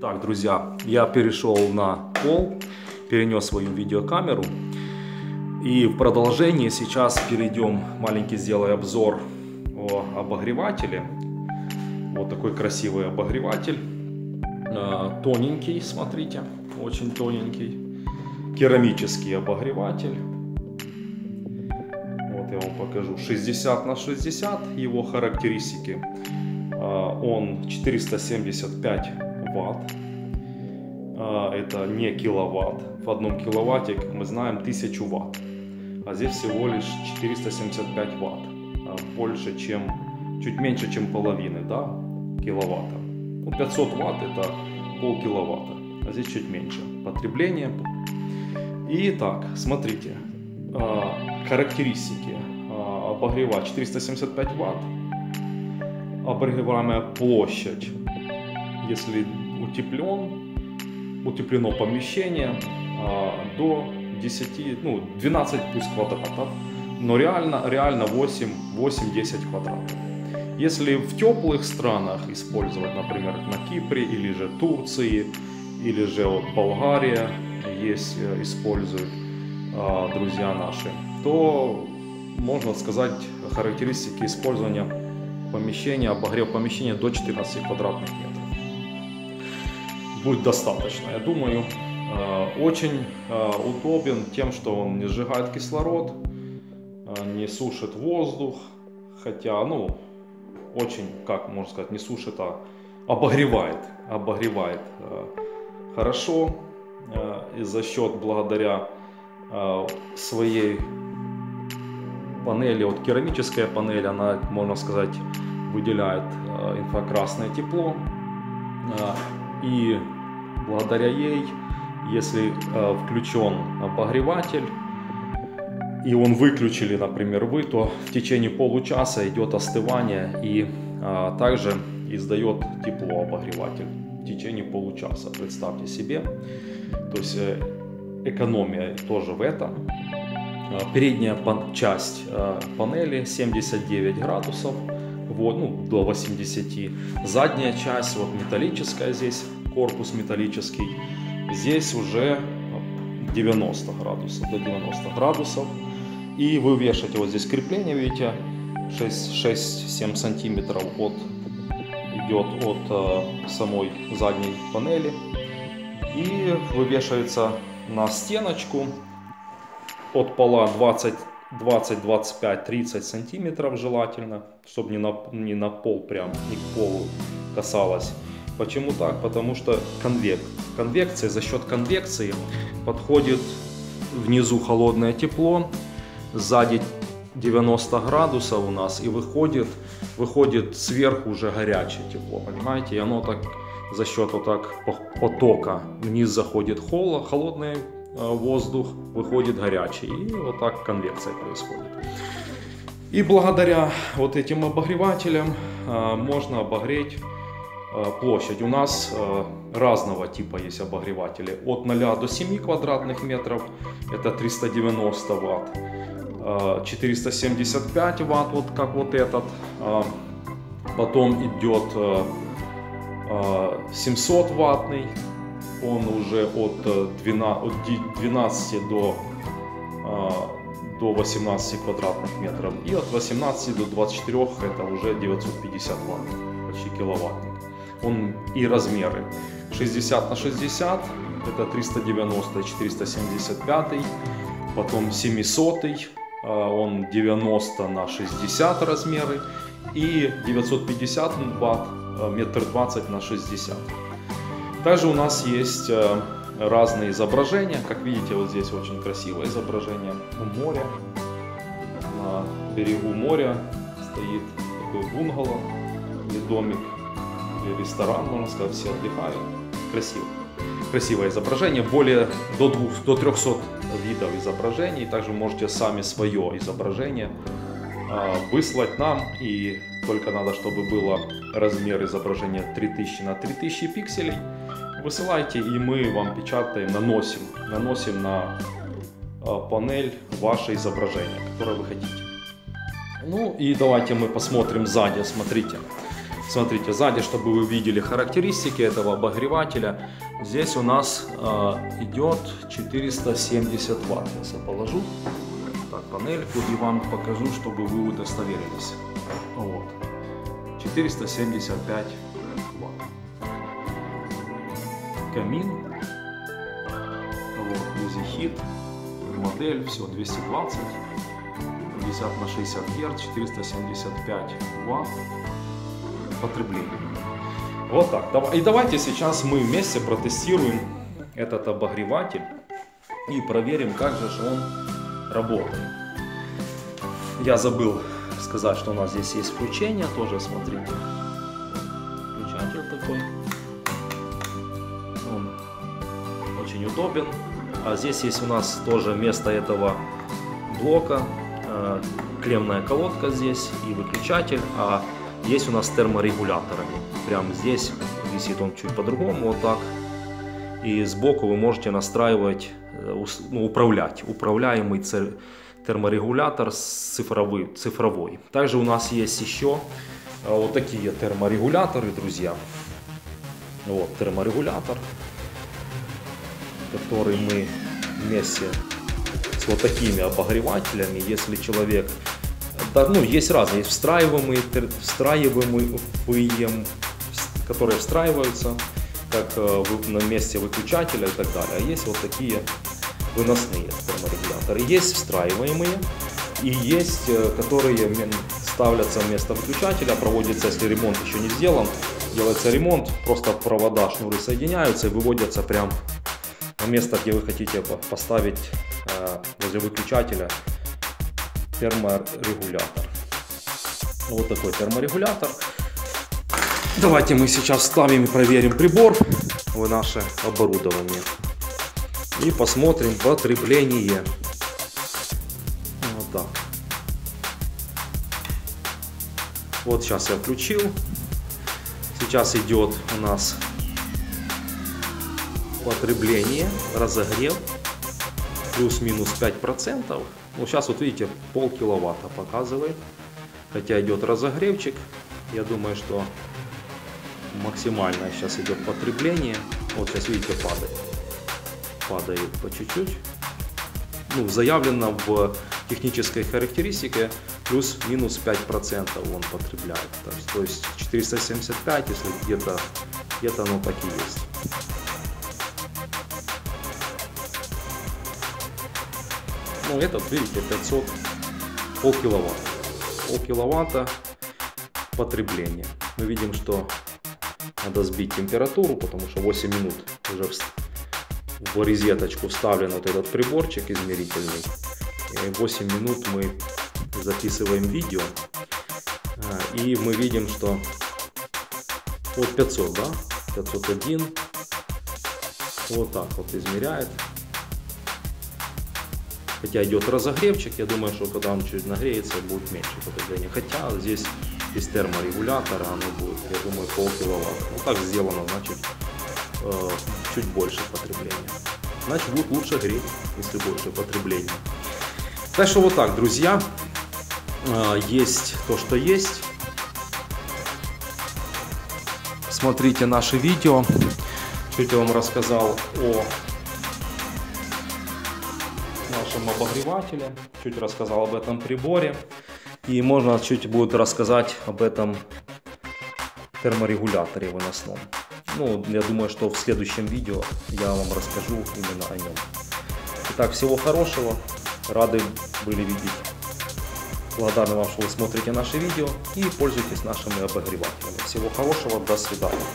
Так, друзья, я перешел на пол, перенес свою видеокамеру. И в продолжении сейчас перейдем, маленький сделаю обзор о обогревателе. Вот такой красивый обогреватель. Тоненький, смотрите, очень тоненький. Керамический обогреватель. Вот я вам покажу. 60 на 60 его характеристики. Он 475 Вт. Это не киловатт. В одном киловатте, как мы знаем, 1000 Вт. А здесь всего лишь 475 Вт. Больше, чем, чуть меньше, чем половины, да, киловатта. Ну, 500 Вт это полкиловатта. А здесь чуть меньше потребление. Итак, смотрите. Характеристики. Обогревать 475 Вт. Обогреваемая площадь, если утеплено помещение, до 12 пусть квадратов, но реально 8-10 квадратов. Если в теплых странах использовать, например, на Кипре или же Турции, или же вот Болгария есть, используют друзья наши, то можно сказать характеристики использования помещения, обогрев помещения до 14 квадратных метров. Будет достаточно, я думаю. Очень удобен тем, что он не сжигает кислород, не сушит воздух, хотя, очень, как можно сказать, не сушит, а обогревает хорошо, и за счет, благодаря своей панели, вот керамическая панель, она, можно сказать, выделяет инфракрасное тепло, и благодаря ей, если включен обогреватель и он выключили, например, то в течение получаса идет остывание, и также издает тепло обогреватель в течение получаса, представьте себе. То есть экономия тоже в этом. Передняя часть панели 79 градусов, до 80. Задняя часть металлическая, здесь корпус металлический, здесь уже 90 градусов, до 90 градусов. И вы вешаете, вот здесь крепление, видите, 6-7 сантиметров идет от самой задней панели. И вывешивается на стеночку от пола 20, 25, 30 сантиметров желательно, чтобы не на пол прям, не к полу касалось. Почему так? Потому что конвекция, за счет конвекции подходит внизу холодное тепло, сзади 90 градусов у нас, и выходит сверху уже горячее тепло, понимаете? И оно так за счет потока вниз заходит холодный воздух, выходит горячий, и вот так конвекция происходит. И благодаря вот этим обогревателям можно обогреть площадь. У нас разного типа есть обогреватели. От 0 до 7 квадратных метров это 390 Вт, 475 Вт, вот как вот этот. Потом идет 700 ваттный, он уже от 12 до 18 квадратных метров. И от 18 до 24 это уже 950 Вт, почти киловаттник. Он и размеры 60 на 60, это 390, 475, потом 700, он 90 на 60 размеры, и 950 Вт, 1,20 м на 60. Также у нас есть разные изображения, как видите, вот здесь очень красивое изображение у моря. На берегу моря стоит такой бунгало или домик, или ресторан, можно сказать, все отдыхают. Красивое изображение, до 300 видов изображений. Также можете сами свое изображение выслать нам, и только надо, чтобы было размер изображения 3000 на 3000 пикселей. Высылайте, и мы вам печатаем, наносим на панель ваше изображение, которое вы хотите. Ну и давайте мы посмотрим сзади. Смотрите, Смотрите, сзади, чтобы вы видели характеристики этого обогревателя, здесь у нас идет 470 Вт. Сейчас я положу так панельку и вам покажу, чтобы вы удостоверились. Вот. 475 Вт. Камин. Вот, EasyHeat. Модель, все, 220. 50 на 60 Гц, 475 Вт. Потребление. Вот так. И давайте сейчас мы вместе протестируем этот обогреватель и проверим, как же он работает. Я забыл сказать, что у нас здесь есть включение, тоже смотрите. Включатель такой. Он очень удобен. А здесь есть у нас тоже вместо этого блока клеммная колодка здесь и выключатель. А есть у нас терморегуляторами. Прямо здесь висит он чуть по-другому, вот так. И сбоку вы можете настраивать, управлять. Управляемый терморегулятор цифровой. Также у нас есть еще вот такие терморегуляторы, друзья. Вот терморегулятор, который мы вместе с вот такими обогревателями, если человек... Да, ну, есть разные, есть встраиваемые, которые встраиваются как на месте выключателя и так далее. А есть вот такие выносные терморегуляторы. Есть встраиваемые и есть, которые ставятся вместо выключателя, проводится, если ремонт еще не сделан, делается ремонт, просто провода, шнуры соединяются и выводятся прям на место, где вы хотите поставить возле выключателя терморегулятор. Вот такой терморегулятор. Давайте мы сейчас вставим и проверим прибор в наше оборудование и посмотрим потребление. Вот так. Вот сейчас я включил. Сейчас идет у нас потребление, разогрев, плюс-минус 5%. Ну, сейчас вот видите, полкиловатта показывает, хотя идет разогревчик. Я думаю, что максимальное сейчас идет потребление. Вот сейчас видите, падает по чуть-чуть. Ну, заявлено в технической характеристике плюс-минус 5% он потребляет. То есть 475, если где-то оно так и есть. Ну, этот, видите, 500, полкиловатта потребления. Мы видим, что надо сбить температуру, потому что 8 минут уже в розеточку вставлен вот этот приборчик измерительный. И 8 минут мы записываем видео. И мы видим, что вот 500, да? 501. Вот так вот измеряет. Хотя идет разогревчик, я думаю, что когда он чуть нагреется, будет меньше потребления. Хотя здесь без терморегулятора оно будет, я думаю, полкиловатта. Вот так сделано, значит, чуть больше потребления. Значит, будет лучше греть, если больше потребления. Так что вот так, друзья, есть то, что есть. Смотрите наши видео. Чуть я вам рассказал о нашем обогревателе, чуть рассказал об этом приборе, и можно чуть будет рассказать об этом терморегуляторе выносном. Ну, я думаю, что в следующем видео я вам расскажу именно о нем. Итак, всего хорошего, рады были видеть. Благодарны вам, что вы смотрите наши видео и пользуйтесь нашими обогревателями. Всего хорошего, до свидания.